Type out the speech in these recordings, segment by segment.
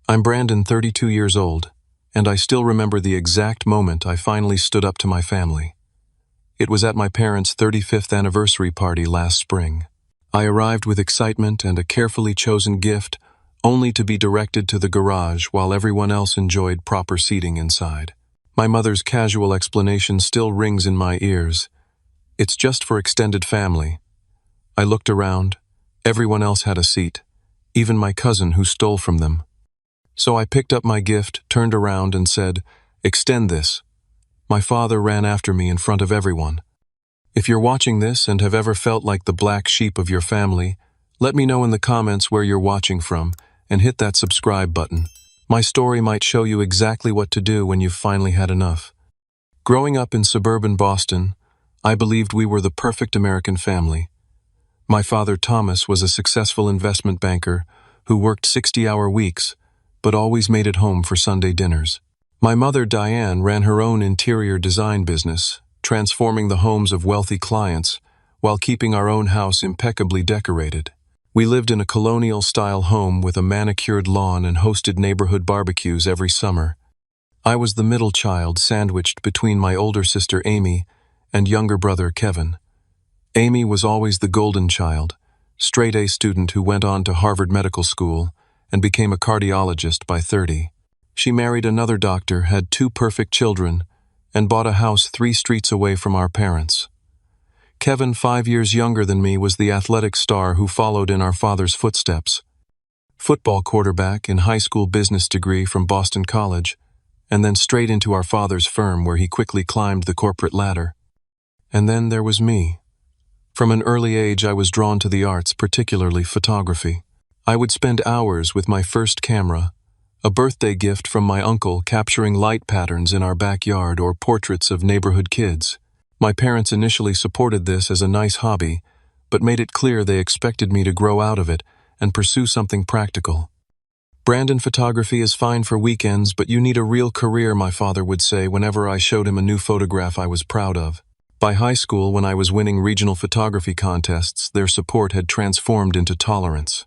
I'm Brandon, 32 years old, and I still remember the exact moment I finally stood up to my family. It was at my parents' 35th anniversary party last spring. I arrived with excitement and a carefully chosen gift, only to be directed to the garage while everyone else enjoyed proper seating inside. My mother's casual explanation still rings in my ears. It's just for extended family. I looked around. Everyone else had a seat, even my cousin who stole from them. So I picked up my gift, turned around and said, "Extend this." My father ran after me in front of everyone. If you're watching this and have ever felt like the black sheep of your family, let me know in the comments where you're watching from and hit that subscribe button. My story might show you exactly what to do when you've finally had enough. Growing up in suburban Boston, I believed we were the perfect American family. My father, Thomas, was a successful investment banker who worked 60-hour weeks, but always made it home for Sunday dinners. My mother, Diane, ran her own interior design business, transforming the homes of wealthy clients while keeping our own house impeccably decorated. We lived in a colonial-style home with a manicured lawn and hosted neighborhood barbecues every summer. I was the middle child sandwiched between my older sister Amy and younger brother Kevin. Amy was always the golden child, straight-A student who went on to Harvard Medical School and became a cardiologist by 30. She married another doctor, had 2 perfect children, and bought a house 3 streets away from our parents. Kevin, 5 years younger than me, was the athletic star who followed in our father's footsteps. Football quarterback and high school business degree from Boston College, and then straight into our father's firm where he quickly climbed the corporate ladder. And then there was me. From an early age I was drawn to the arts, particularly photography. I would spend hours with my first camera, a birthday gift from my uncle, capturing light patterns in our backyard or portraits of neighborhood kids. My parents initially supported this as a nice hobby, but made it clear they expected me to grow out of it and pursue something practical. "Brandon, photography is fine for weekends, but you need a real career," my father would say whenever I showed him a new photograph I was proud of. By high school, when I was winning regional photography contests, their support had transformed into tolerance.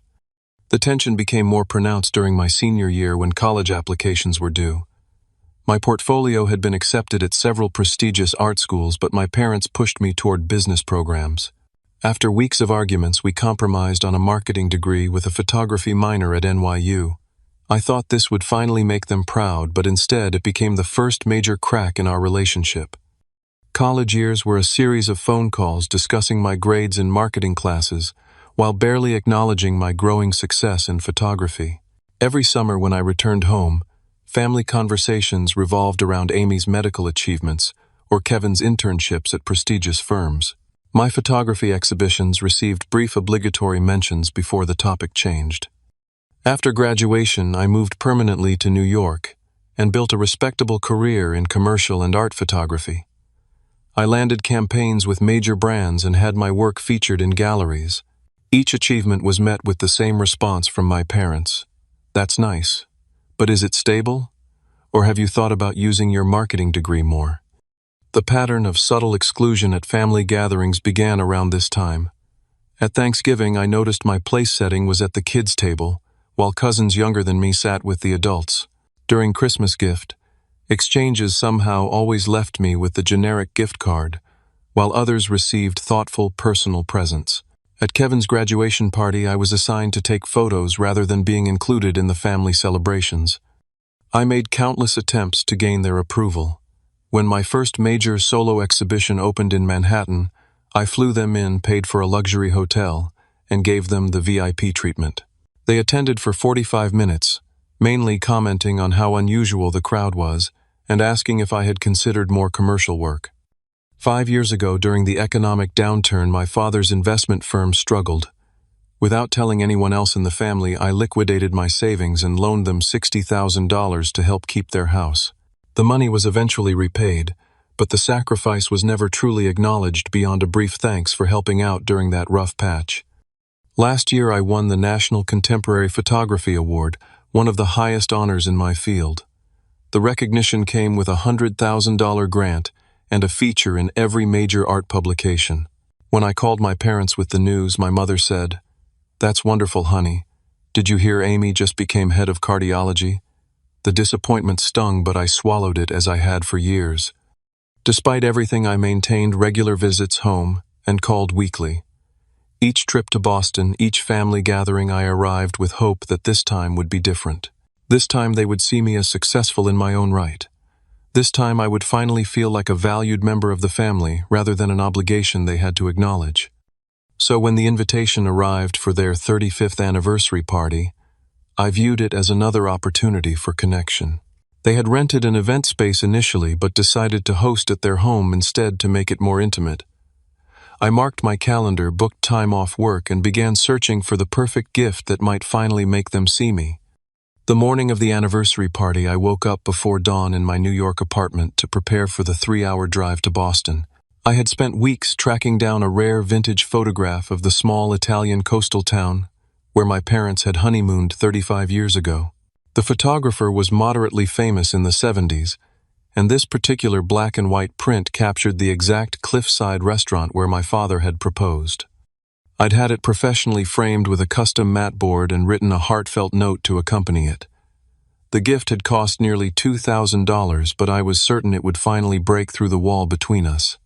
The tension became more pronounced during my senior year when college applications were due. My portfolio had been accepted at several prestigious art schools, but my parents pushed me toward business programs. After weeks of arguments, we compromised on a marketing degree with a photography minor at NYU. I thought this would finally make them proud, but instead it became the first major crack in our relationship. College years were a series of phone calls discussing my grades in marketing classes, while barely acknowledging my growing success in photography. Every summer when I returned home, family conversations revolved around Amy's medical achievements or Kevin's internships at prestigious firms. My photography exhibitions received brief obligatory mentions before the topic changed. After graduation, I moved permanently to New York and built a respectable career in commercial and art photography. I landed campaigns with major brands and had my work featured in galleries. Each achievement was met with the same response from my parents. "That's nice, but is it stable? Or have you thought about using your marketing degree more?" The pattern of subtle exclusion at family gatherings began around this time. At Thanksgiving, I noticed my place setting was at the kids' table, while cousins younger than me sat with the adults. During Christmas gift exchanges somehow always left me with the generic gift card, while others received thoughtful, personal presents. At Kevin's graduation party, I was assigned to take photos rather than being included in the family celebrations. I made countless attempts to gain their approval. When my first major solo exhibition opened in Manhattan, I flew them in, paid for a luxury hotel, and gave them the VIP treatment. They attended for 45 minutes, mainly commenting on how unusual the crowd was and asking if I had considered more commercial work. 5 years ago, during the economic downturn, my father's investment firm struggled. Without telling anyone else in the family, I liquidated my savings and loaned them $60,000 to help keep their house. The money was eventually repaid, but the sacrifice was never truly acknowledged beyond a brief thanks for helping out during that rough patch. Last year, I won the National Contemporary Photography Award, one of the highest honors in my field. The recognition came with a $100,000 grant and a feature in every major art publication. When I called my parents with the news, my mother said, "That's wonderful, honey. Did you hear Amy just became head of cardiology? The disappointment stung, but I swallowed it as I had for years. Despite everything, I maintained regular visits home and called weekly. Each trip to Boston, each family gathering, I arrived with hope that this time would be different. This time they would see me as successful in my own right. This time I would finally feel like a valued member of the family rather than an obligation they had to acknowledge. So when the invitation arrived for their 35th anniversary party, I viewed it as another opportunity for connection. They had rented an event space initially but decided to host at their home instead to make it more intimate. I marked my calendar, booked time off work, and began searching for the perfect gift that might finally make them see me. The morning of the anniversary party, I woke up before dawn in my New York apartment to prepare for the 3-hour drive to Boston. I had spent weeks tracking down a rare vintage photograph of the small Italian coastal town where my parents had honeymooned 35 years ago. The photographer was moderately famous in the 70s, and this particular black and white print captured the exact cliffside restaurant where my father had proposed. I'd had it professionally framed with a custom mat board and written a heartfelt note to accompany it. The gift had cost nearly $2,000, but I was certain it would finally break through the wall between us.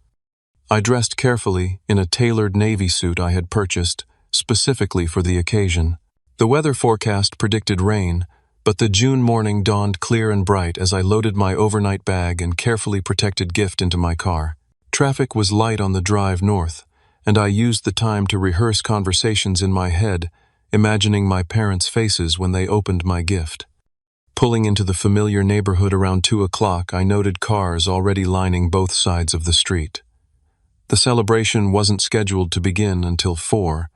I dressed carefully in a tailored navy suit I had purchased specifically for the occasion. The weather forecast predicted rain, but the June morning dawned clear and bright as I loaded my overnight bag and carefully protected gift into my car. Traffic was light on the drive north, and I used the time to rehearse conversations in my head, imagining my parents' faces when they opened my gift. Pulling into the familiar neighborhood around 2 o'clock, I noted cars already lining both sides of the street. The celebration wasn't scheduled to begin until 4,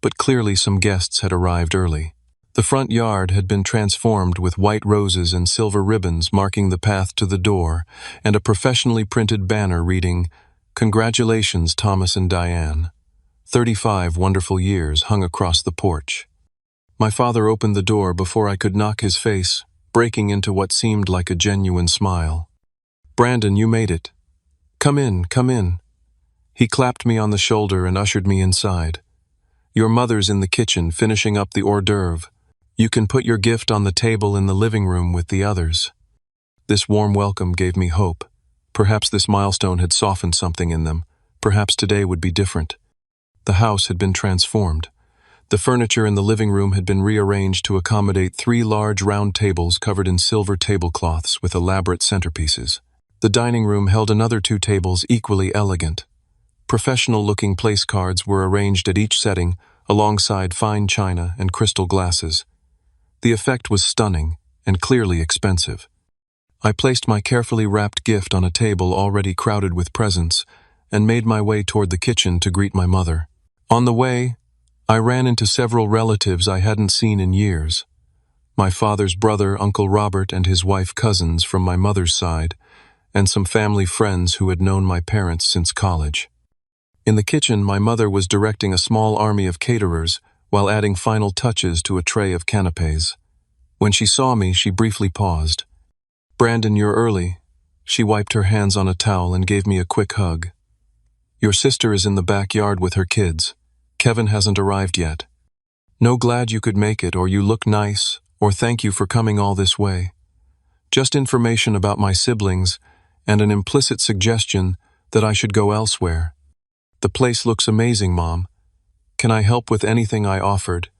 but clearly some guests had arrived early. The front yard had been transformed with white roses and silver ribbons marking the path to the door, and a professionally printed banner reading, "Congratulations, Thomas and Diane. 35 wonderful years," hung across the porch. My father opened the door before I could knock his face, breaking into what seemed like a genuine smile. "Brandon, you made it. Come in, come in." He clapped me on the shoulder and ushered me inside. "Your mother's in the kitchen finishing up the hors d'oeuvre. You can put your gift on the table in the living room with the others." This warm welcome gave me hope. Perhaps this milestone had softened something in them. Perhaps today would be different. The house had been transformed. The furniture in the living room had been rearranged to accommodate 3 large round tables covered in silver tablecloths with elaborate centerpieces. The dining room held another 2 tables equally elegant. Professional-looking place cards were arranged at each setting, alongside fine china and crystal glasses. The effect was stunning and clearly expensive. I placed my carefully wrapped gift on a table already crowded with presents and made my way toward the kitchen to greet my mother. On the way, I ran into several relatives I hadn't seen in years. My father's brother, Uncle Robert, and his wife cousins from my mother's side, and some family friends who had known my parents since college. In the kitchen, my mother was directing a small army of caterers while adding final touches to a tray of canapés. When she saw me, she briefly paused. "Brandon, you're early." She wiped her hands on a towel and gave me a quick hug. "Your sister is in the backyard with her kids. Kevin hasn't arrived yet." "No, glad you could make it, or you look nice, or thank you for coming all this way. Just information about my siblings and an implicit suggestion that I should go elsewhere. The place looks amazing, Mom. Can I help with anything?" I offered.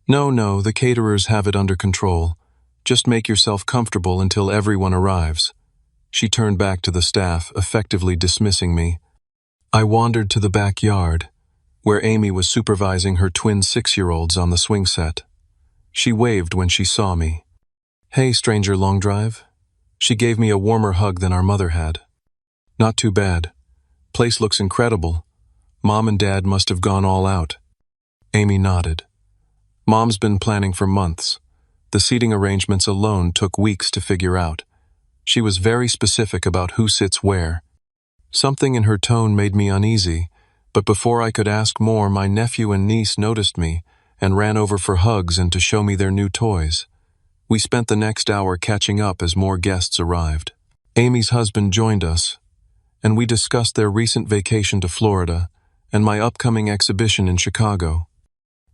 No, the caterers have it under control. Just make yourself comfortable until everyone arrives." She turned back to the staff, effectively dismissing me. I wandered to the backyard, where Amy was supervising her twin 6-year-olds on the swing set. She waved when she saw me. "Hey, stranger, long drive?" She gave me a warmer hug than our mother had. "Not too bad. Place looks incredible. Mom and Dad must have gone all out." Amy nodded. "Mom's been planning for months. The seating arrangements alone took weeks to figure out. She was very specific about who sits where." Something in her tone made me uneasy, but before I could ask more, my nephew and niece noticed me and ran over for hugs and to show me their new toys. We spent the next hour catching up as more guests arrived. Amy's husband joined us, and we discussed their recent vacation to Florida and my upcoming exhibition in Chicago.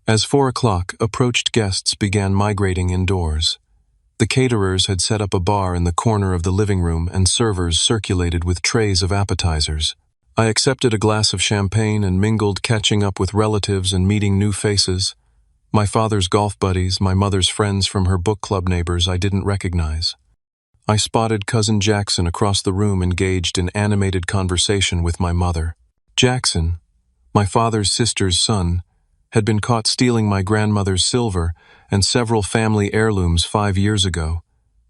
As 4 o'clock approached, guests began migrating indoors. The caterers had set up a bar in the corner of the living room, and servers circulated with trays of appetizers. I accepted a glass of champagne and mingled, catching up with relatives and meeting new faces. My father's golf buddies, my mother's friends from her book club, neighbors I didn't recognize. I spotted Cousin Jackson across the room, engaged in animated conversation with my mother. Jackson, my father's sister's son, had been caught stealing my grandmother's silver and several family heirlooms 5 years ago,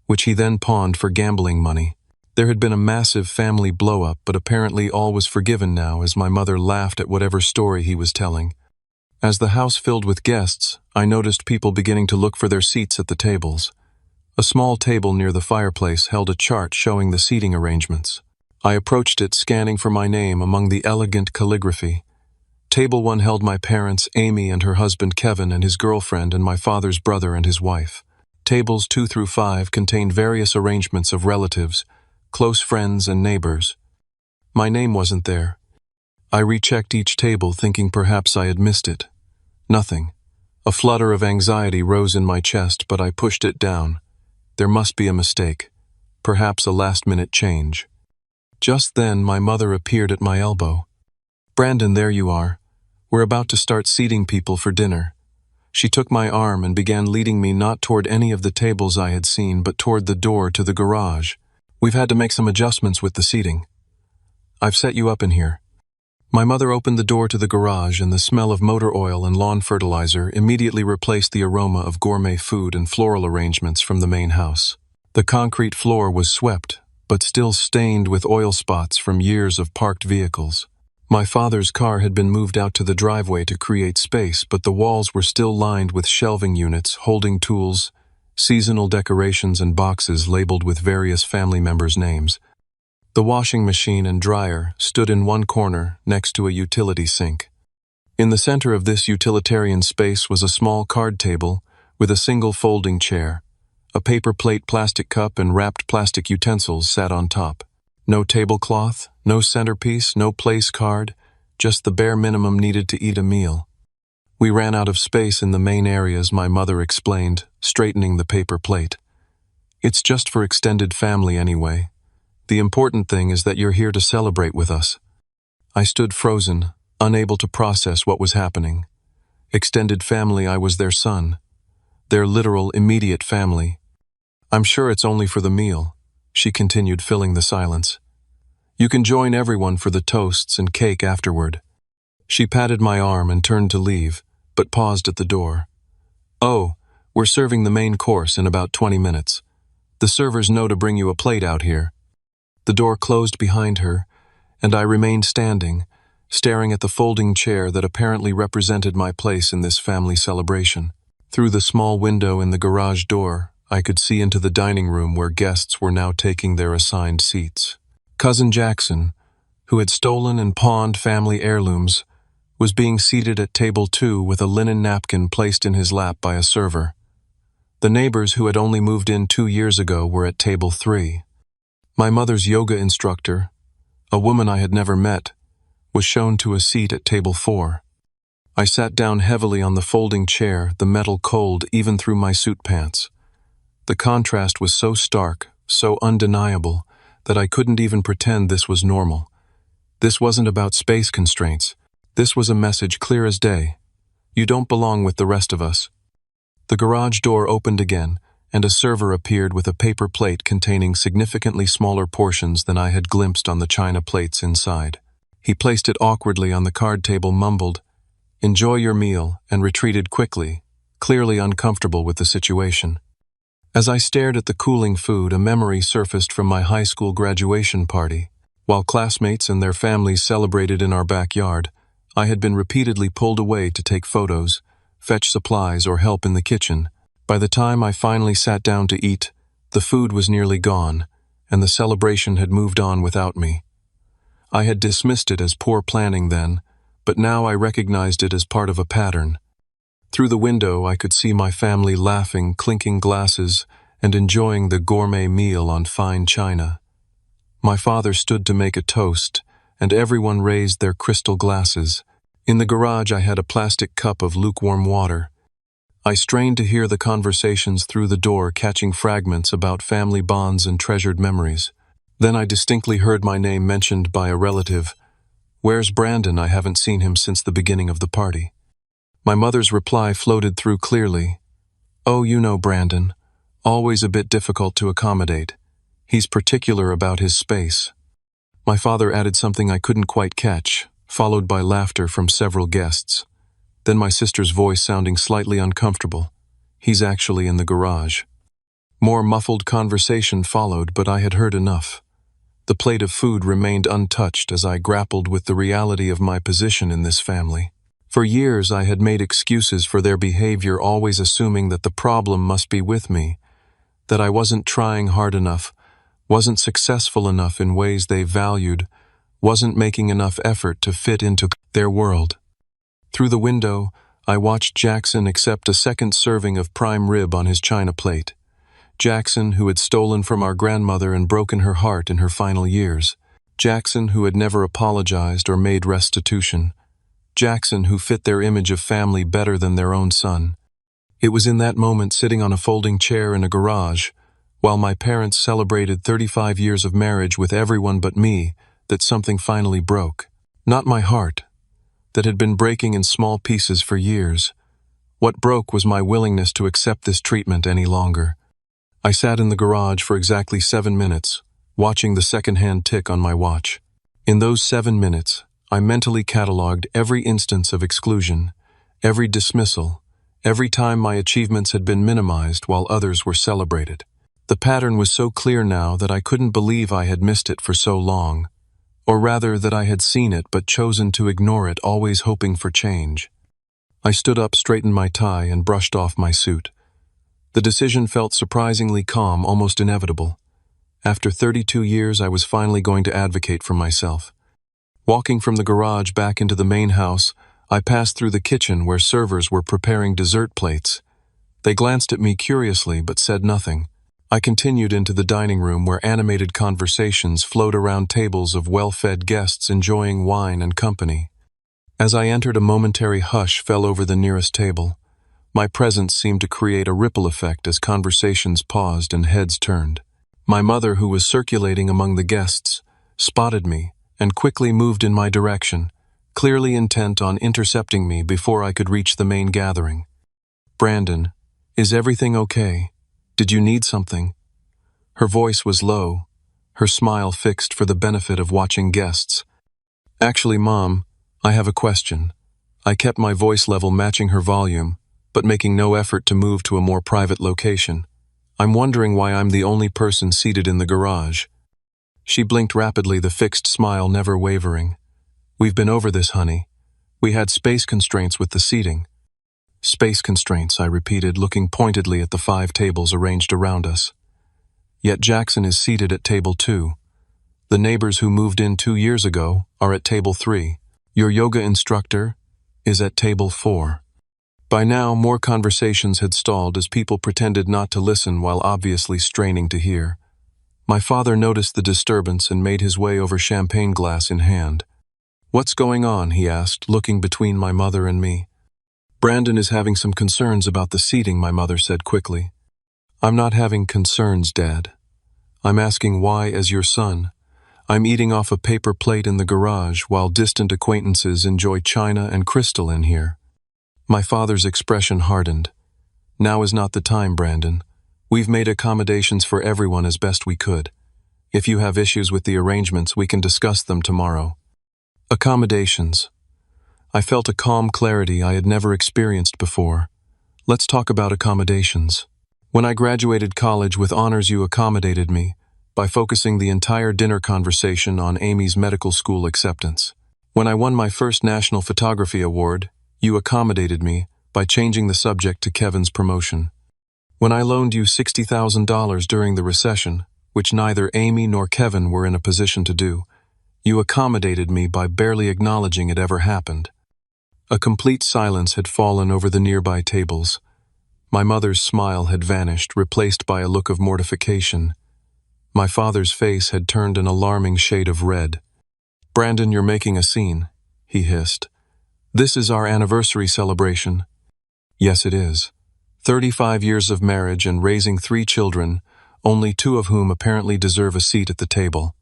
which he then pawned for gambling money. There had been a massive family blow-up, but apparently all was forgiven now, as my mother laughed at whatever story he was telling. As the house filled with guests, I noticed people beginning to look for their seats at the tables. A small table near the fireplace held a chart showing the seating arrangements. I approached it, scanning for my name among the elegant calligraphy. Table 1 held my parents, Amy and her husband Kevin, and his girlfriend, and my father's brother and his wife. Tables 2 through 5 contained various arrangements of relatives, close friends, and neighbors. My name wasn't there. I rechecked each table, thinking perhaps I had missed it. Nothing. A flutter of anxiety rose in my chest, but I pushed it down. There must be a mistake, perhaps a last-minute change. Just then, my mother appeared at my elbow. "Brandon, there you are. We're about to start seating people for dinner." She took my arm and began leading me not toward any of the tables I had seen, but toward the door to the garage. "We've had to make some adjustments with the seating. I've set you up in here." My mother opened the door to the garage, and the smell of motor oil and lawn fertilizer immediately replaced the aroma of gourmet food and floral arrangements from the main house. The concrete floor was swept, but still stained with oil spots from years of parked vehicles. My father's car had been moved out to the driveway to create space, but the walls were still lined with shelving units, holding tools, seasonal decorations, and boxes labeled with various family members' names. The washing machine and dryer stood in one corner next to a utility sink. In the center of this utilitarian space was a small card table with a single folding chair. A paper plate, plastic cup, and wrapped plastic utensils sat on top. No tablecloth, no centerpiece, no place card, just the bare minimum needed to eat a meal. "We ran out of space in the main areas," my mother explained, straightening the paper plate. "It's just for extended family anyway. The important thing is that you're here to celebrate with us." I stood frozen, unable to process what was happening. Extended family, I was their son. Their literal, immediate family. "I'm sure it's only for the meal," she continued, filling the silence. "You can join everyone for the toasts and cake afterward." She patted my arm and turned to leave, but paused at the door. "Oh, we're serving the main course in about 20 minutes. The servers know to bring you a plate out here." The door closed behind her, and I remained standing, staring at the folding chair that apparently represented my place in this family celebration. Through the small window in the garage door, I could see into the dining room where guests were now taking their assigned seats. Cousin Jackson, who had stolen and pawned family heirlooms, was being seated at table 2 with a linen napkin placed in his lap by a server. The neighbors who had only moved in 2 years ago were at table 3. My mother's yoga instructor, a woman I had never met, was shown to a seat at table 4. I sat down heavily on the folding chair, the metal cold even through my suit pants. The contrast was so stark, so undeniable, that I couldn't even pretend this was normal. This wasn't about space constraints. This was a message clear as day. You don't belong with the rest of us. The garage door opened again, and a server appeared with a paper plate containing significantly smaller portions than I had glimpsed on the china plates inside. He placed it awkwardly on the card table, mumbled, "Enjoy your meal," and retreated quickly, clearly uncomfortable with the situation. As I stared at the cooling food, a memory surfaced from my high school graduation party. While classmates and their families celebrated in our backyard, I had been repeatedly pulled away to take photos, fetch supplies, or help in the kitchen. By the time I finally sat down to eat, the food was nearly gone, and the celebration had moved on without me. I had dismissed it as poor planning then, but now I recognized it as part of a pattern. Through the window, I could see my family laughing, clinking glasses, and enjoying the gourmet meal on fine china. My father stood to make a toast, and everyone raised their crystal glasses. In the garage, I had a plastic cup of lukewarm water. I strained to hear the conversations through the door, catching fragments about family bonds and treasured memories. Then I distinctly heard my name mentioned by a relative. "Where's Brandon? I haven't seen him since the beginning of the party." My mother's reply floated through clearly. "Oh, you know Brandon. Always a bit difficult to accommodate. He's particular about his space." My father added something I couldn't quite catch, followed by laughter from several guests. Then my sister's voice sounding slightly uncomfortable. "He's actually in the garage." More muffled conversation followed, but I had heard enough. The plate of food remained untouched as I grappled with the reality of my position in this family. For years I had made excuses for their behavior, always assuming that the problem must be with me, that I wasn't trying hard enough, wasn't successful enough in ways they valued, wasn't making enough effort to fit into their world. Through the window, I watched Jackson accept a second serving of prime rib on his china plate. Jackson, who had stolen from our grandmother and broken her heart in her final years. Jackson, who had never apologized or made restitution. Jackson, who fit their image of family better than their own son. It was in that moment, sitting on a folding chair in a garage, while my parents celebrated 35 years of marriage with everyone but me, that something finally broke. Not my heart, that had been breaking in small pieces for years. What broke was my willingness to accept this treatment any longer. I sat in the garage for exactly 7 minutes, watching the second-hand tick on my watch. In those 7 minutes, I mentally cataloged every instance of exclusion, every dismissal, every time my achievements had been minimized while others were celebrated. The pattern was so clear now that I couldn't believe I had missed it for so long, or rather that I had seen it but chosen to ignore it, always hoping for change. I stood up, straightened my tie, and brushed off my suit. The decision felt surprisingly calm, almost inevitable. After 32 years, I was finally going to advocate for myself. Walking from the garage back into the main house, I passed through the kitchen where servers were preparing dessert plates. They glanced at me curiously but said nothing. I continued into the dining room where animated conversations flowed around tables of well-fed guests enjoying wine and company. As I entered, a momentary hush fell over the nearest table. My presence seemed to create a ripple effect as conversations paused and heads turned. My mother, who was circulating among the guests, spotted me and quickly moved in my direction, clearly intent on intercepting me before I could reach the main gathering. "Brandon, is everything okay? Did you need something?" Her voice was low, her smile fixed for the benefit of watching guests. "Actually, Mom, I have a question." I kept my voice level, matching her volume, but making no effort to move to a more private location. "I'm wondering why I'm the only person seated in the garage." She blinked rapidly, the fixed smile never wavering. "We've been over this, honey. We had space constraints with the seating." "Space constraints," I repeated, looking pointedly at the 5 tables arranged around us. "Yet Jackson is seated at table 2. The neighbors who moved in 2 years ago are at table 3. Your yoga instructor is at table 4. By now, more conversations had stalled as people pretended not to listen while obviously straining to hear. My father noticed the disturbance and made his way over, champagne glass in hand. "What's going on?" he asked, looking between my mother and me. "Brandon is having some concerns about the seating," my mother said quickly. "I'm not having concerns, Dad. I'm asking why, as your son, I'm eating off a paper plate in the garage while distant acquaintances enjoy china and crystal in here." My father's expression hardened. "Now is not the time, Brandon. We've made accommodations for everyone as best we could. If you have issues with the arrangements, we can discuss them tomorrow." Accommodations. I felt a calm clarity I had never experienced before. Let's talk about accommodations. When I graduated college with honors, you accommodated me by focusing the entire dinner conversation on Amy's medical school acceptance. When I won my first National Photography Award, you accommodated me by changing the subject to Kevin's promotion. When I loaned you $60,000 during the recession, which neither Amy nor Kevin were in a position to do, you accommodated me by barely acknowledging it ever happened. A complete silence had fallen over the nearby tables. My mother's smile had vanished, replaced by a look of mortification. My father's face had turned an alarming shade of red. "Brandon, you're making a scene," he hissed. This is our anniversary celebration. Yes, it is. 35 years of marriage and raising 3 children, only 2 of whom apparently deserve a seat at the table.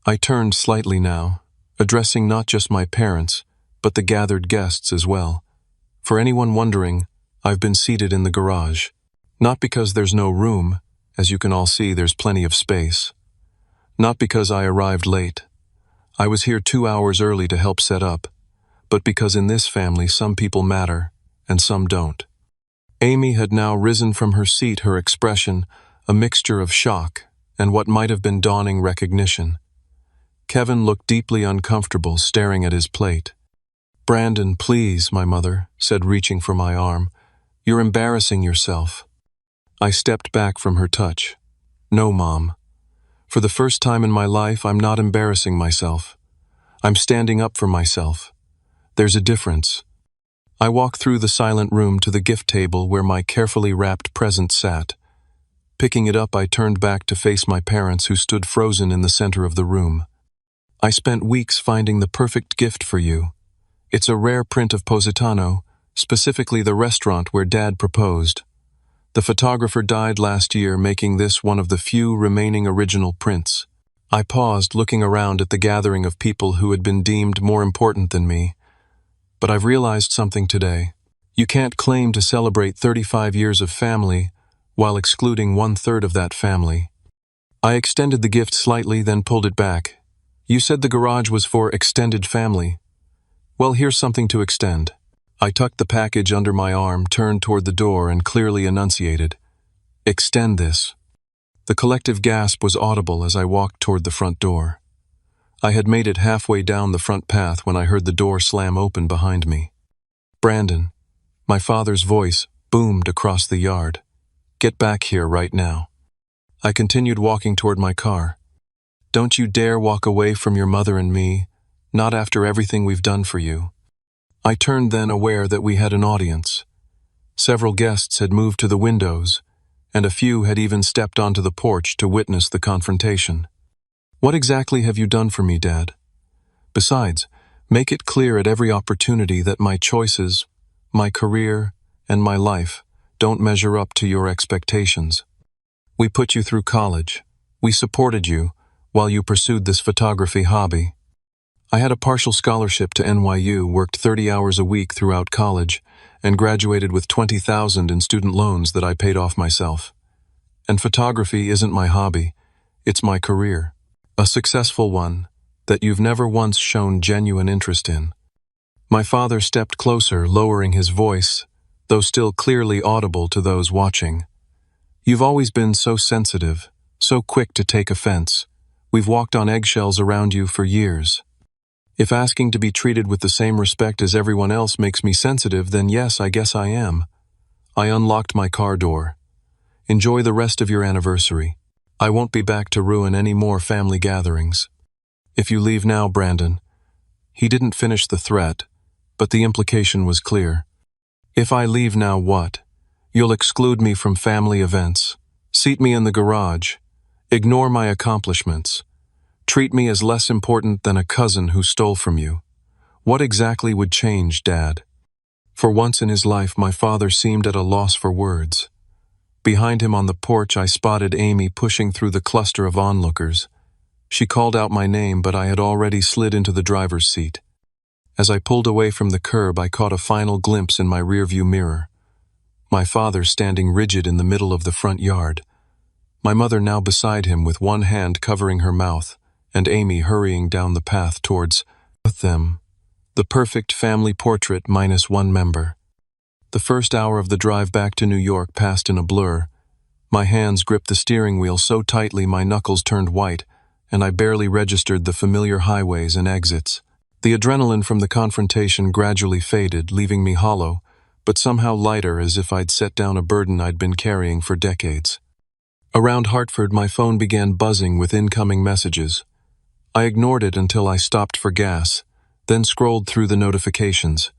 I turned slightly now, addressing not just my parents, but the gathered guests as well. For anyone wondering, I've been seated in the garage. Not because there's no room, as you can all see there's plenty of space. Not because I arrived late. I was here 2 hours early to help set up, but because in this family some people matter, and some don't. Amy had now risen from her seat, her expression a mixture of shock and what might have been dawning recognition. Kevin looked deeply uncomfortable, staring at his plate. "Brandon, please," my mother said, reaching for my arm. "You're embarrassing yourself." I stepped back from her touch. "No, Mom. For the first time in my life, I'm not embarrassing myself. I'm standing up for myself. There's a difference." I walked through the silent room to the gift table where my carefully wrapped present sat. Picking it up, I turned back to face my parents who stood frozen in the center of the room. "I spent weeks finding the perfect gift for you. It's a rare print of Positano, specifically the restaurant where Dad proposed. The photographer died last year, making this one of the few remaining original prints." I paused, looking around at the gathering of people who had been deemed more important than me. "But I've realized something today. You can't claim to celebrate 35 years of family while excluding 1/3 of that family." I extended the gift slightly, then pulled it back. "You said the garage was for extended family. Well, here's something to extend." I tucked the package under my arm, turned toward the door, and clearly enunciated, "Extend this." The collective gasp was audible as I walked toward the front door. I had made it halfway down the front path when I heard the door slam open behind me. "Brandon," my father's voice boomed across the yard. "Get back here right now." I continued walking toward my car. "Don't you dare walk away from your mother and me, not after everything we've done for you." I turned then, aware that we had an audience. Several guests had moved to the windows, and a few had even stepped onto the porch to witness the confrontation. "What exactly have you done for me, Dad? Besides, make it clear at every opportunity that my choices, my career, and my life don't measure up to your expectations. We put you through college. We supported you while you pursued this photography hobby. I had a partial scholarship to NYU, worked 30 hours a week throughout college, and graduated with $20,000 in student loans that I paid off myself. And photography isn't my hobby, it's my career. A successful one that you've never once shown genuine interest in." My father stepped closer, lowering his voice, though still clearly audible to those watching. "You've always been so sensitive, so quick to take offense. We've walked on eggshells around you for years. If asking to be treated with the same respect as everyone else makes me sensitive, then yes, I guess I am." I unlocked my car door. "Enjoy the rest of your anniversary. I won't be back to ruin any more family gatherings. If you leave now, Brandon." He didn't finish the threat, but the implication was clear. "If I leave now, what? You'll exclude me from family events, seat me in the garage, ignore my accomplishments, treat me as less important than a cousin who stole from you. What exactly would change, Dad?" For once in his life, my father seemed at a loss for words. Behind him on the porch, I spotted Amy pushing through the cluster of onlookers. She called out my name, but I had already slid into the driver's seat. As I pulled away from the curb, I caught a final glimpse in my rearview mirror. My father standing rigid in the middle of the front yard. My mother now beside him with one hand covering her mouth, and Amy hurrying down the path towards them. The perfect family portrait minus one member. The first hour of the drive back to New York passed in a blur. My hands gripped the steering wheel so tightly my knuckles turned white, and I barely registered the familiar highways and exits. The adrenaline from the confrontation gradually faded, leaving me hollow, but somehow lighter, as if I'd set down a burden I'd been carrying for decades. Around Hartford, my phone began buzzing with incoming messages. I ignored it until I stopped for gas, then scrolled through the notifications.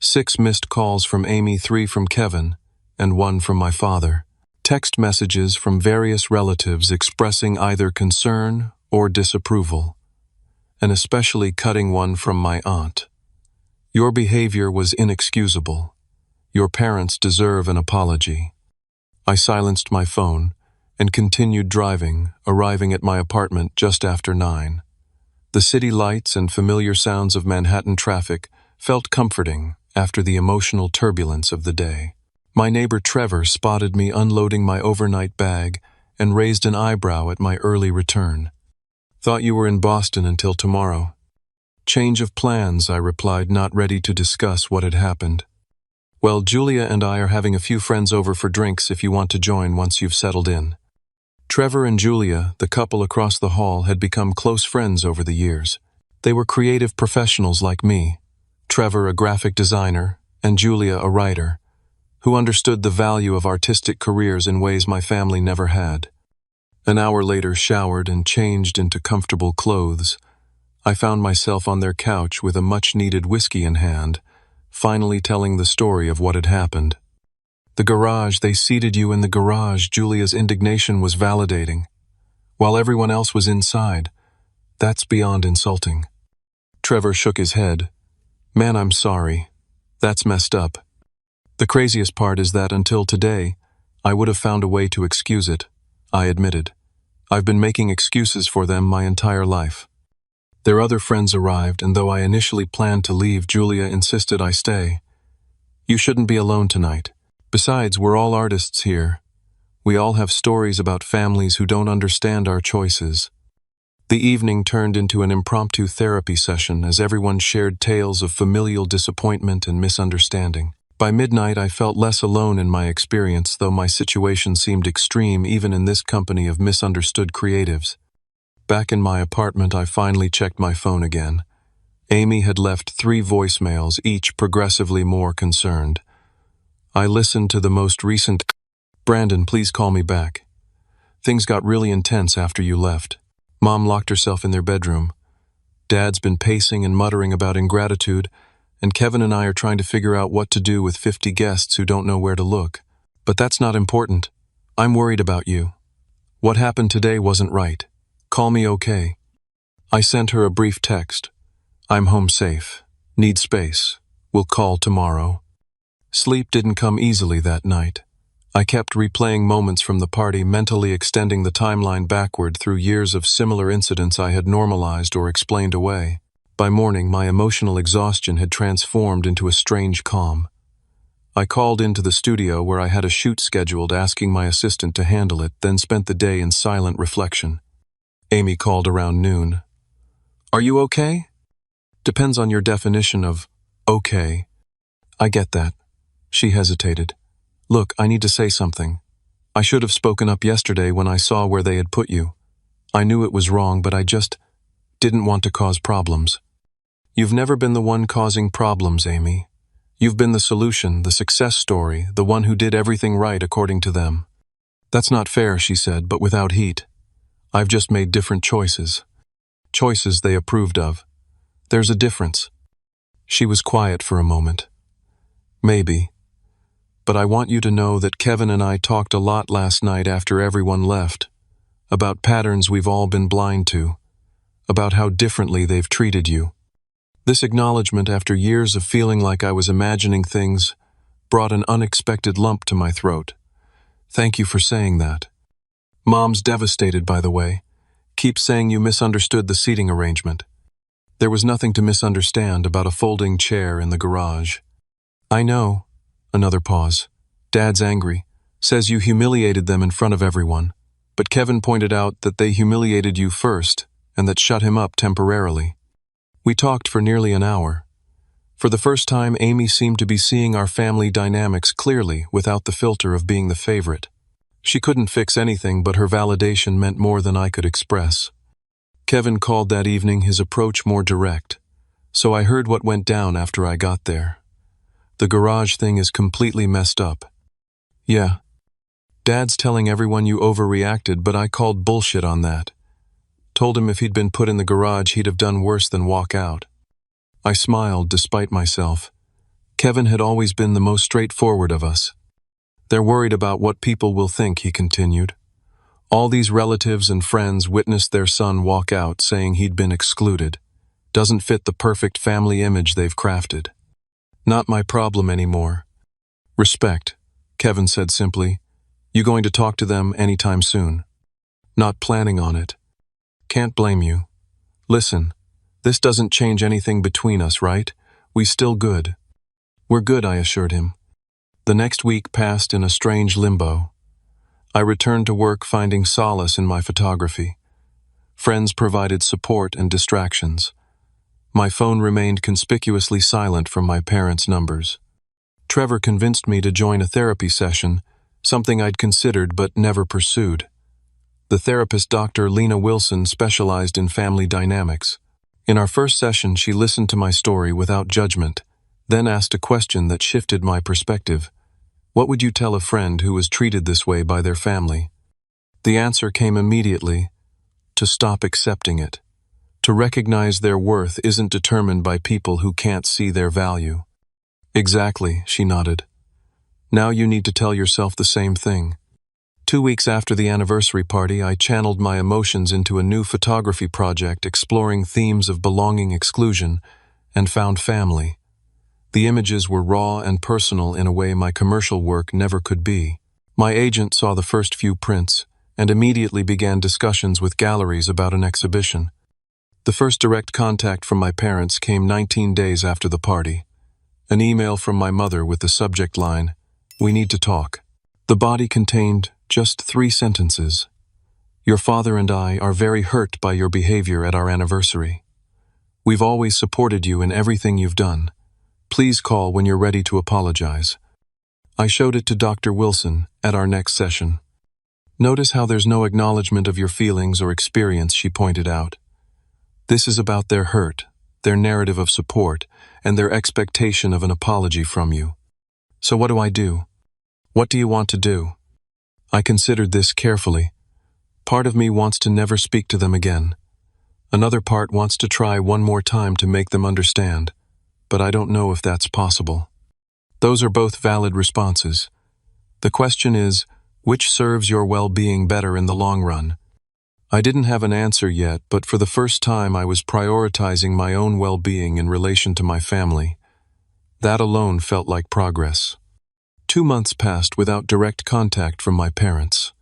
6 missed calls from Amy, 3 from Kevin, and 1 from my father. Text messages from various relatives expressing either concern or disapproval. An especially cutting one from my aunt. Your behavior was inexcusable. Your parents deserve an apology. I silenced my phone and continued driving, arriving at my apartment just after 9. The city lights and familiar sounds of Manhattan traffic felt comforting after the emotional turbulence of the day. My neighbor Trevor spotted me unloading my overnight bag and raised an eyebrow at my early return. "Thought you were in Boston until tomorrow." "Change of plans," I replied, not ready to discuss what had happened. "Well, Julia and I are having a few friends over for drinks if you want to join once you've settled in." Trevor and Julia, the couple across the hall, had become close friends over the years. They were creative professionals like me, Trevor a graphic designer and Julia a writer, who understood the value of artistic careers in ways my family never had. An hour later, showered and changed into comfortable clothes, I found myself on their couch with a much-needed whiskey in hand, finally telling the story of what had happened. "The garage, they seated you in the garage," Julia's indignation was validating, "while everyone else was inside. That's beyond insulting." Trevor shook his head. "Man, I'm sorry. That's messed up. The craziest part is that until today, I would have found a way to excuse it," I admitted. "I've been making excuses for them my entire life." Their other friends arrived, and though I initially planned to leave, Julia insisted I stay. "You shouldn't be alone tonight. Besides, we're all artists here. We all have stories about families who don't understand our choices." The evening turned into an impromptu therapy session as everyone shared tales of familial disappointment and misunderstanding. By midnight, I felt less alone in my experience, though my situation seemed extreme even in this company of misunderstood creatives. Back in my apartment, I finally checked my phone again. Amy had left 3 voicemails, each progressively more concerned. I listened to the most recent. "Brandon, please call me back. Things got really intense after you left. Mom locked herself in their bedroom. Dad's been pacing and muttering about ingratitude, and Kevin and I are trying to figure out what to do with 50 guests who don't know where to look. But that's not important. I'm worried about you. What happened today wasn't right. Call me okay." I sent her a brief text. "I'm home safe. Need space. We'll call tomorrow." Sleep didn't come easily that night. I kept replaying moments from the party, mentally extending the timeline backward through years of similar incidents I had normalized or explained away. By morning, my emotional exhaustion had transformed into a strange calm. I called into the studio where I had a shoot scheduled, asking my assistant to handle it, then spent the day in silent reflection. Amy called around noon. "Are you okay?" "Depends on your definition of okay." "I get that." She hesitated. "Look, I need to say something. I should have spoken up yesterday when I saw where they had put you. I knew it was wrong, but I just didn't want to cause problems." "You've never been the one causing problems, Amy. You've been the solution, the success story, the one who did everything right according to them." "That's not fair," she said, but without heat. "I've just made different choices. Choices they approved of. There's a difference." She was quiet for a moment. "Maybe. But I want you to know that Kevin and I talked a lot last night after everyone left, about patterns we've all been blind to, about how differently they've treated you." This acknowledgement, after years of feeling like I was imagining things, brought an unexpected lump to my throat. "Thank you for saying that. Mom's devastated, by the way. Keeps saying you misunderstood the seating arrangement." "There was nothing to misunderstand about a folding chair in the garage." "I know." Another pause. "Dad's angry. Says you humiliated them in front of everyone. But Kevin pointed out that they humiliated you first, and that shut him up temporarily." We talked for nearly an hour. For the first time, Amy seemed to be seeing our family dynamics clearly, without the filter of being the favorite. She couldn't fix anything, but her validation meant more than I could express. Kevin called that evening, his approach more direct, so I heard what went down after I got there. "The garage thing is completely messed up." "Yeah. Dad's telling everyone you overreacted, but I called bullshit on that. Told him if he'd been put in the garage, he'd have done worse than walk out." I smiled despite myself. Kevin had always been the most straightforward of us. "They're worried about what people will think," he continued. "All these relatives and friends witnessed their son walk out saying he'd been excluded. Doesn't fit the perfect family image they've crafted." Not my problem anymore. Respect, Kevin said simply. You going to talk to them anytime soon? Not planning on it. Can't blame you. Listen, this doesn't change anything between us, right? We still good. We're good, I assured him. The next week passed in a strange limbo. I returned to work finding solace in my photography. Friends provided support and distractions. My phone remained conspicuously silent from my parents' numbers. Trevor convinced me to join a therapy session, something I'd considered but never pursued. The therapist, Dr. Lena Wilson, specialized in family dynamics. In our first session, she listened to my story without judgment, then asked a question that shifted my perspective. What would you tell a friend who was treated this way by their family? The answer came immediately: to stop accepting it. To recognize their worth isn't determined by people who can't see their value. Exactly, she nodded. Now you need to tell yourself the same thing. 2 weeks after the anniversary party, I channeled my emotions into a new photography project exploring themes of belonging, exclusion, and found family. The images were raw and personal in a way my commercial work never could be. My agent saw the first few prints and immediately began discussions with galleries about an exhibition. The first direct contact from my parents came 19 days after the party. An email from my mother with the subject line, "We need to talk." The body contained just 3 sentences. "Your father and I are very hurt by your behavior at our anniversary. We've always supported you in everything you've done. Please call when you're ready to apologize." I showed it to Dr. Wilson at our next session. "Notice how there's no acknowledgement of your feelings or experience," she pointed out. "This is about their hurt, their narrative of support, and their expectation of an apology from you. So what do I do? What do you want to do?" I considered this carefully. Part of me wants to never speak to them again. Another part wants to try one more time to make them understand, but I don't know if that's possible. Those are both valid responses. The question is, which serves your well-being better in the long run? I didn't have an answer yet, but for the first time I was prioritizing my own well-being in relation to my family. That alone felt like progress. 2 months passed without direct contact from my parents.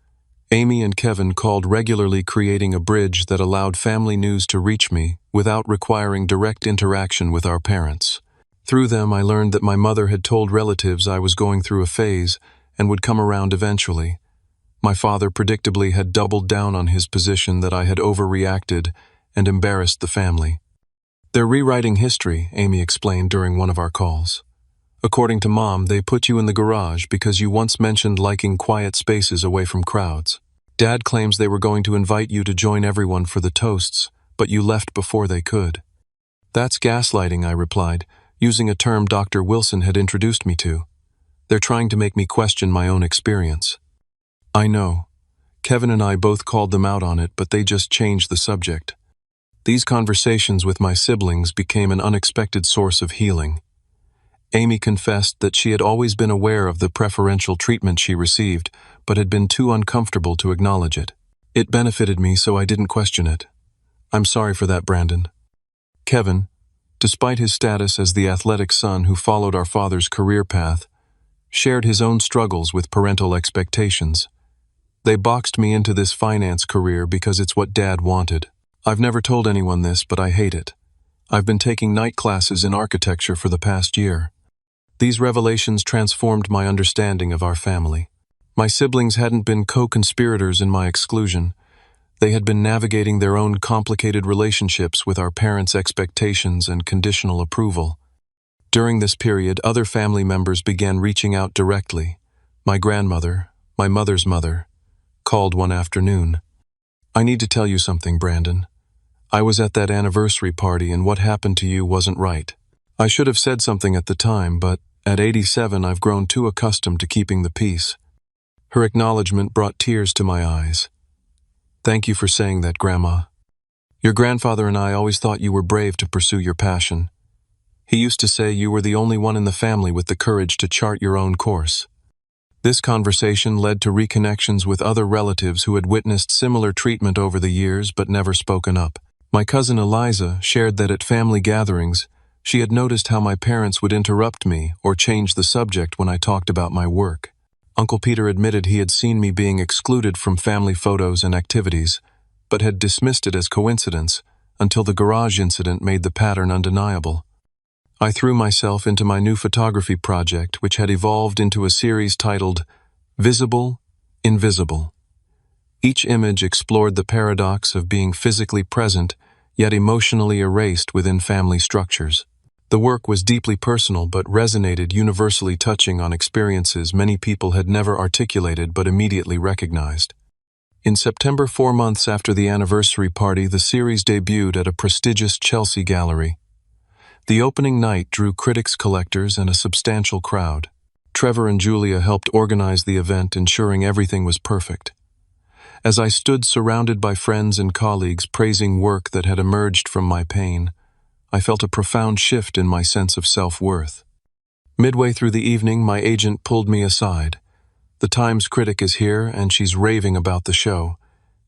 Amy and Kevin called regularly, creating a bridge that allowed family news to reach me without requiring direct interaction with our parents. Through them, I learned that my mother had told relatives I was going through a phase and would come around eventually. My father predictably had doubled down on his position that I had overreacted and embarrassed the family. "They're rewriting history," Amy explained during one of our calls. "According to Mom, they put you in the garage because you once mentioned liking quiet spaces away from crowds. Dad claims they were going to invite you to join everyone for the toasts, but you left before they could." "That's gaslighting," I replied, using a term Dr. Wilson had introduced me to. "They're trying to make me question my own experience." I know. Kevin and I both called them out on it, but they just changed the subject. These conversations with my siblings became an unexpected source of healing. Amy confessed that she had always been aware of the preferential treatment she received, but had been too uncomfortable to acknowledge it. "It benefited me, so I didn't question it. I'm sorry for that, Brandon." Kevin, despite his status as the athletic son who followed our father's career path, shared his own struggles with parental expectations. "They boxed me into this finance career because it's what Dad wanted. I've never told anyone this, but I hate it. I've been taking night classes in architecture for the past year. These revelations transformed my understanding of our family. My siblings hadn't been co-conspirators in my exclusion. They had been navigating their own complicated relationships with our parents' expectations and conditional approval. During this period, other family members began reaching out directly. My grandmother, my mother's mother, called one afternoon. "I need to tell you something, Brandon. I was at that anniversary party and what happened to you wasn't right. I should have said something at the time, but at 87 I've grown too accustomed to keeping the peace." Her acknowledgement brought tears to my eyes. "Thank you for saying that, Grandma. Your grandfather and I always thought you were brave to pursue your passion. He used to say you were the only one in the family with the courage to chart your own course." This conversation led to reconnections with other relatives who had witnessed similar treatment over the years but never spoken up. My cousin Eliza shared that at family gatherings, She had noticed how my parents would interrupt me or change the subject when I talked about my work. Uncle Peter admitted he had seen me being excluded from family photos and activities, but had dismissed it as coincidence until the garage incident made the pattern undeniable. I threw myself into my new photography project, which had evolved into a series titled Visible, Invisible. Each image explored the paradox of being physically present, yet emotionally erased within family structures. The work was deeply personal but resonated, universally touching on experiences many people had never articulated but immediately recognized. In September, 4 months after the anniversary party, the series debuted at a prestigious Chelsea gallery. The opening night drew critics, collectors, and a substantial crowd. Trevor and Julia helped organize the event, ensuring everything was perfect. As I stood surrounded by friends and colleagues praising work that had emerged from my pain, I felt a profound shift in my sense of self-worth. Midway through the evening, my agent pulled me aside. The Times critic is here and she's raving about the show,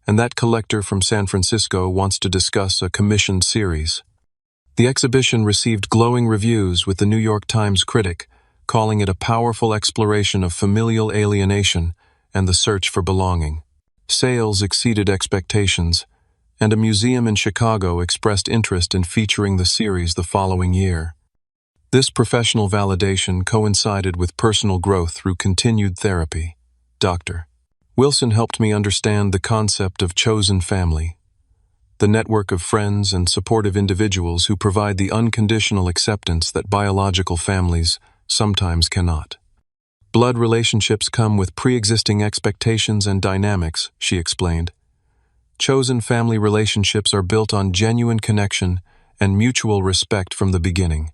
and that collector from San Francisco wants to discuss a commissioned series. The exhibition received glowing reviews, with the New York Times critic calling it a powerful exploration of familial alienation and the search for belonging. Sales exceeded expectations, and a museum in Chicago expressed interest in featuring the series the following year. This professional validation coincided with personal growth through continued therapy. Dr. Wilson helped me understand the concept of chosen family, the network of friends and supportive individuals who provide the unconditional acceptance that biological families sometimes cannot. Blood relationships come with pre-existing expectations and dynamics, she explained. Chosen family relationships are built on genuine connection and mutual respect from the beginning.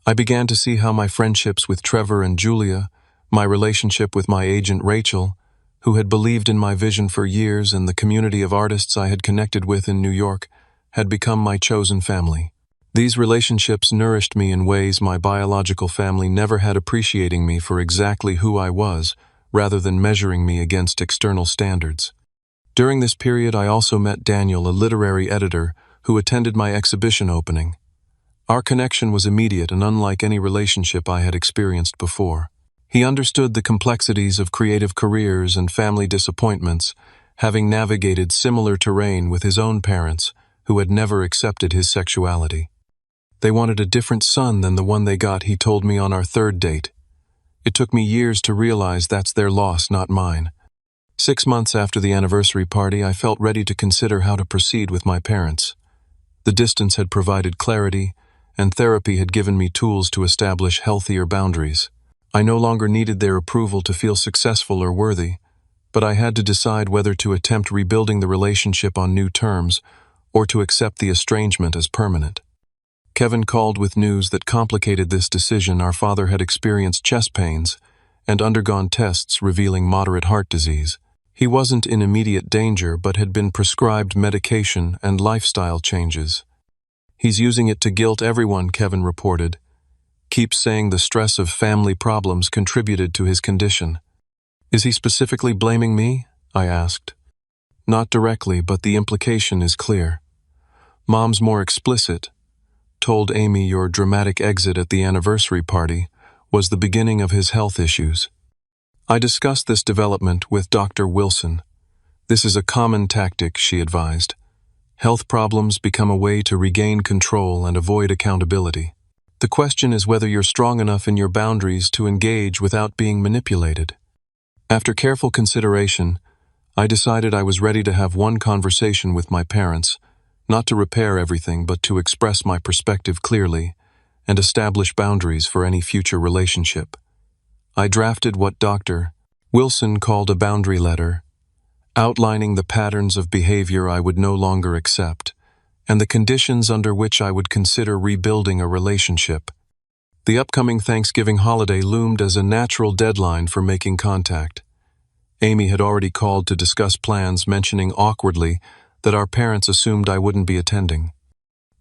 I began to see how my friendships with Trevor and Julia, my relationship with my agent Rachel, who had believed in my vision for years, and the community of artists I had connected with in New York, had become my chosen family. These relationships nourished me in ways my biological family never had, appreciating me for exactly who I was, rather than measuring me against external standards. During this period, I also met Daniel, a literary editor, who attended my exhibition opening. Our connection was immediate and unlike any relationship I had experienced before. He understood the complexities of creative careers and family disappointments, having navigated similar terrain with his own parents, who had never accepted his sexuality. They wanted a different son than the one they got, he told me on our third date. It took me years to realize that's their loss, not mine. 6 months after the anniversary party, I felt ready to consider how to proceed with my parents. The distance had provided clarity, and therapy had given me tools to establish healthier boundaries. I no longer needed their approval to feel successful or worthy, but I had to decide whether to attempt rebuilding the relationship on new terms or to accept the estrangement as permanent. Kevin called with news that complicated this decision. Our father had experienced chest pains and undergone tests revealing moderate heart disease. He wasn't in immediate danger, but had been prescribed medication and lifestyle changes. He's using it to guilt everyone, Kevin reported. Keeps saying the stress of family problems contributed to his condition. Is he specifically blaming me? I asked. Not directly, but the implication is clear. Mom's more explicit. Told Amy your dramatic exit at the anniversary party was the beginning of his health issues. I discussed this development with Dr. Wilson. This is a common tactic, she advised. Health problems become a way to regain control and avoid accountability. The question is whether you're strong enough in your boundaries to engage without being manipulated. After careful consideration, I decided I was ready to have one conversation with my parents, not to repair everything, but to express my perspective clearly and establish boundaries for any future relationship. I drafted what Dr. Wilson called a boundary letter, outlining the patterns of behavior I would no longer accept and the conditions under which I would consider rebuilding a relationship. The upcoming Thanksgiving holiday loomed as a natural deadline for making contact. Amy had already called to discuss plans, mentioning awkwardly that our parents assumed I wouldn't be attending.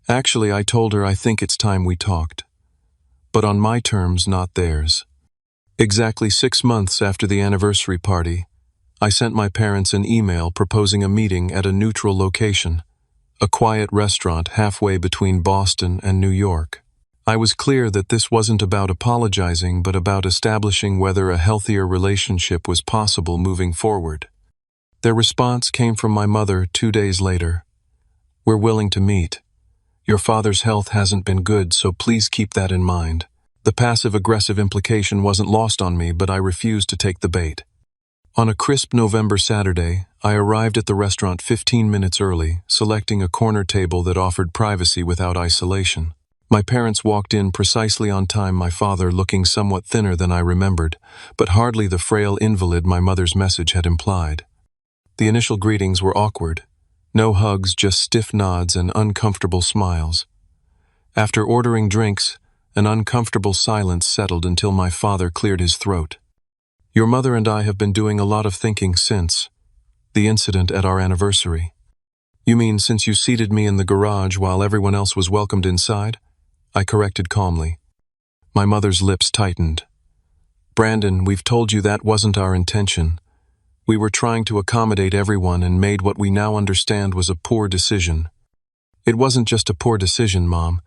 Actually, I told her I think it's time we talked, but on my terms, not theirs. Exactly 6 months after the anniversary party, I sent my parents an email proposing a meeting at a neutral location, a quiet restaurant halfway between Boston and New York. I was clear that this wasn't about apologizing, but about establishing whether a healthier relationship was possible moving forward. Their response came from my mother 2 days later. "We're willing to meet. Your father's health hasn't been good, so please keep that in mind." The passive-aggressive implication wasn't lost on me, but I refused to take the bait. On a crisp November Saturday, I arrived at the restaurant 15 minutes early, selecting a corner table that offered privacy without isolation. My parents walked in precisely on time, my father looking somewhat thinner than I remembered, but hardly the frail invalid my mother's message had implied. The initial greetings were awkward. No hugs, just stiff nods and uncomfortable smiles. After ordering drinks, an uncomfortable silence settled until my father cleared his throat. "Your mother and I have been doing a lot of thinking since the incident at our anniversary." "You mean since you seated me in the garage while everyone else was welcomed inside?" I corrected calmly. My mother's lips tightened. "Brandon, we've told you that wasn't our intention. We were trying to accommodate everyone and made what we now understand was a poor decision." "It wasn't just a poor decision, Mom.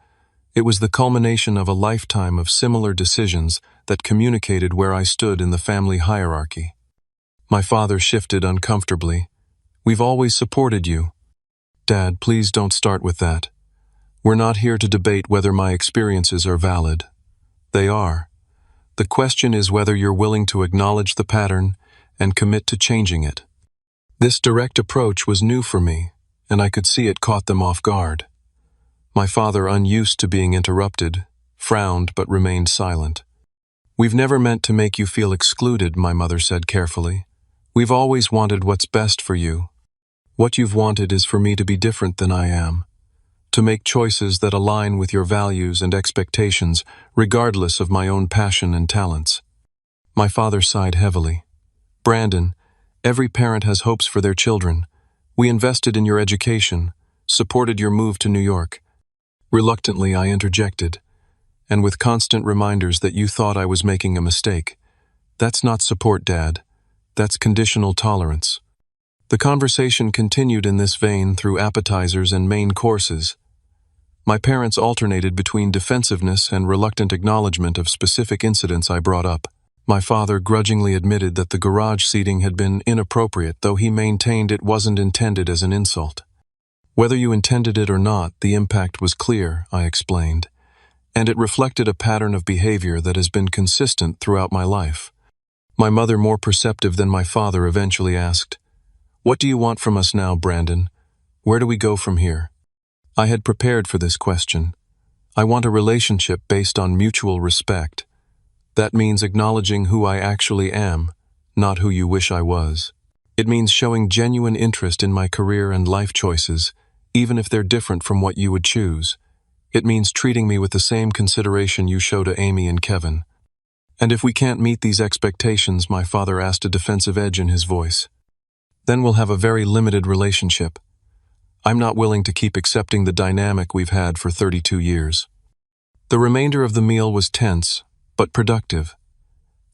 It was the culmination of a lifetime of similar decisions that communicated where I stood in the family hierarchy." My father shifted uncomfortably. "We've always supported you." "Dad, please don't start with that. We're not here to debate whether my experiences are valid. They are. The question is whether you're willing to acknowledge the pattern and commit to changing it." This direct approach was new for me, and I could see it caught them off guard. My father, unused to being interrupted, frowned but remained silent. "We've never meant to make you feel excluded," my mother said carefully. "We've always wanted what's best for you. What you've wanted is for me to be different than I am, to make choices that align with your values and expectations, regardless of my own passion and talents." My father sighed heavily. "Brandon, every parent has hopes for their children. We invested in your education, supported your move to New York." Reluctantly, I interjected, "And with constant reminders that you thought I was making a mistake. That's not support, Dad. That's conditional tolerance." The conversation continued in this vein through appetizers and main courses. My parents alternated between defensiveness and reluctant acknowledgement of specific incidents I brought up. My father grudgingly admitted that the garage seating had been inappropriate, though he maintained it wasn't intended as an insult. "Whether you intended it or not, the impact was clear," I explained, "and it reflected a pattern of behavior that has been consistent throughout my life." My mother, more perceptive than my father, eventually asked, "What do you want from us now, Brandon? Where do we go from here?" I had prepared for this question. I want a relationship based on mutual respect. That means acknowledging who I actually am, not who you wish I was. It means showing genuine interest in my career and life choices, even if they're different from what you would choose. It means treating me with the same consideration you show to Amy and Kevin. "And if we can't meet these expectations," my father asked, a defensive edge in his voice, "then we'll have a very limited relationship. I'm not willing to keep accepting the dynamic we've had for 32 years. The remainder of the meal was tense, but productive.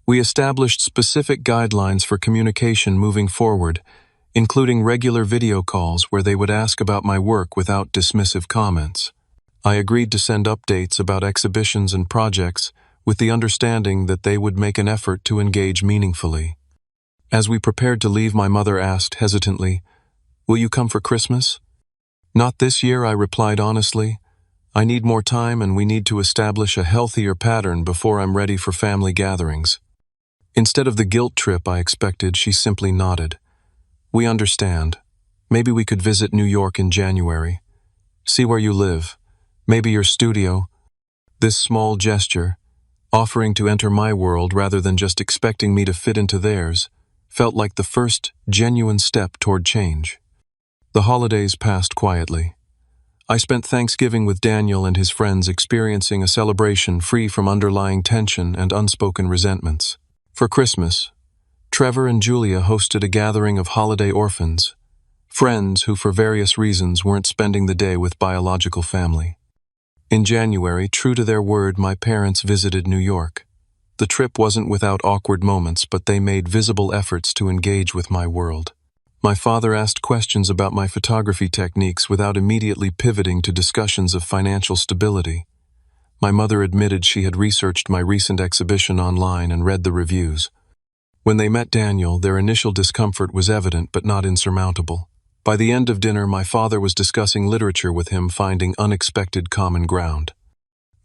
We established specific guidelines for communication moving forward, including regular video calls where they would ask about my work without dismissive comments. I agreed to send updates about exhibitions and projects with the understanding that they would make an effort to engage meaningfully. As we prepared to leave, my mother asked hesitantly, "Will you come for Christmas?" "Not this year," I replied honestly. "I need more time and we need to establish a healthier pattern before I'm ready for family gatherings." Instead of the guilt trip I expected, she simply nodded. "We understand. Maybe we could visit New York in January. See where you live. Maybe your studio." This small gesture, offering to enter my world rather than just expecting me to fit into theirs, felt like the first genuine step toward change. The holidays passed quietly. I spent Thanksgiving with Daniel and his friends, experiencing a celebration free from underlying tension and unspoken resentments. For Christmas, Trevor and Julia hosted a gathering of holiday orphans, friends who for various reasons weren't spending the day with biological family. In January, true to their word, my parents visited New York. The trip wasn't without awkward moments, but they made visible efforts to engage with my world. My father asked questions about my photography techniques without immediately pivoting to discussions of financial stability. My mother admitted she had researched my recent exhibition online and read the reviews. When they met Daniel, their initial discomfort was evident but not insurmountable. By the end of dinner, my father was discussing literature with him, finding unexpected common ground.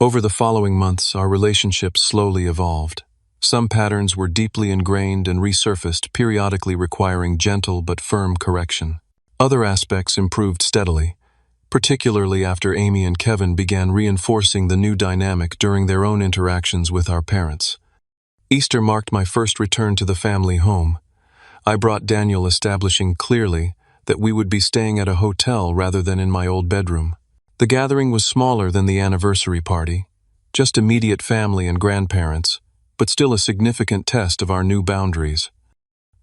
Over the following months, our relationship slowly evolved. Some patterns were deeply ingrained and resurfaced, periodically requiring gentle but firm correction. Other aspects improved steadily, particularly after Amy and Kevin began reinforcing the new dynamic during their own interactions with our parents. Easter marked my first return to the family home. I brought Daniel, establishing clearly that we would be staying at a hotel rather than in my old bedroom. The gathering was smaller than the anniversary party, just immediate family and grandparents, but still a significant test of our new boundaries.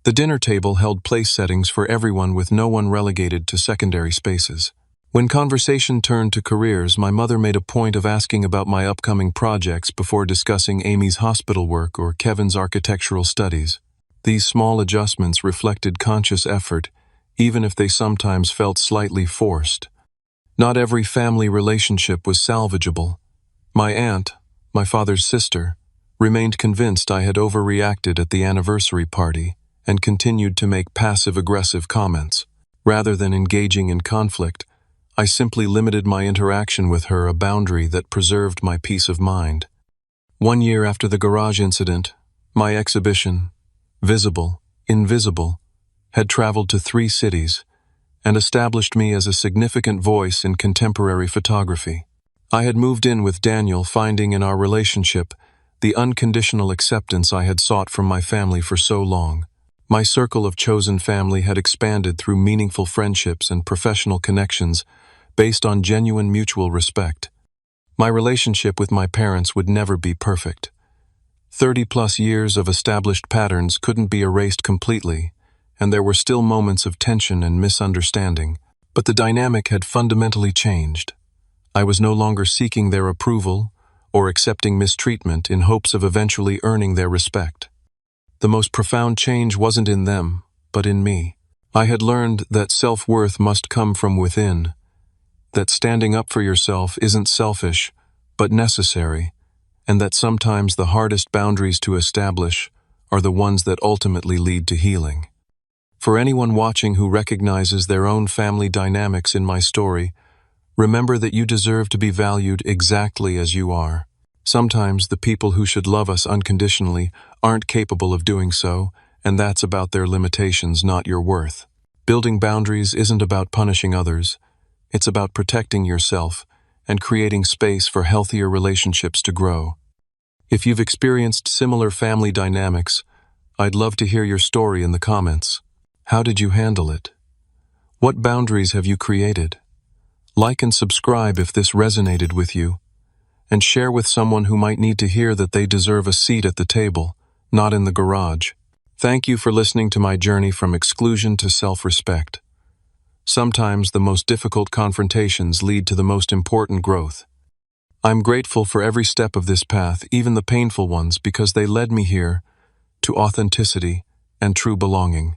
The dinner table held place settings for everyone, with no one relegated to secondary spaces. When conversation turned to careers, my mother made a point of asking about my upcoming projects before discussing Amy's hospital work or Kevin's architectural studies. These small adjustments reflected conscious effort, even if they sometimes felt slightly forced. Not every family relationship was salvageable. My aunt, my father's sister, remained convinced I had overreacted at the anniversary party and continued to make passive-aggressive comments. Rather than engaging in conflict, I simply limited my interaction with her, a boundary that preserved my peace of mind. 1 year after the garage incident, my exhibition, Visible, Invisible, had traveled to 3 cities and established me as a significant voice in contemporary photography. I had moved in with Daniel, finding in our relationship the unconditional acceptance I had sought from my family for so long. My circle of chosen family had expanded through meaningful friendships and professional connections based on genuine mutual respect. My relationship with my parents would never be perfect. 30-plus years of established patterns couldn't be erased completely, and there were still moments of tension and misunderstanding, but the dynamic had fundamentally changed. I was no longer seeking their approval or accepting mistreatment in hopes of eventually earning their respect. The most profound change wasn't in them, but in me. I had learned that self-worth must come from within, that standing up for yourself isn't selfish, but necessary, and that sometimes the hardest boundaries to establish are the ones that ultimately lead to healing. For anyone watching who recognizes their own family dynamics in my story, remember that you deserve to be valued exactly as you are. Sometimes the people who should love us unconditionally aren't capable of doing so, and that's about their limitations, not your worth. Building boundaries isn't about punishing others. It's about protecting yourself and creating space for healthier relationships to grow. If you've experienced similar family dynamics, I'd love to hear your story in the comments. How did you handle it? What boundaries have you created? Like and subscribe if this resonated with you, and share with someone who might need to hear that they deserve a seat at the table, not in the garage. Thank you for listening to my journey from exclusion to self-respect. Sometimes the most difficult confrontations lead to the most important growth. I'm grateful for every step of this path, even the painful ones, because they led me here to authenticity and true belonging.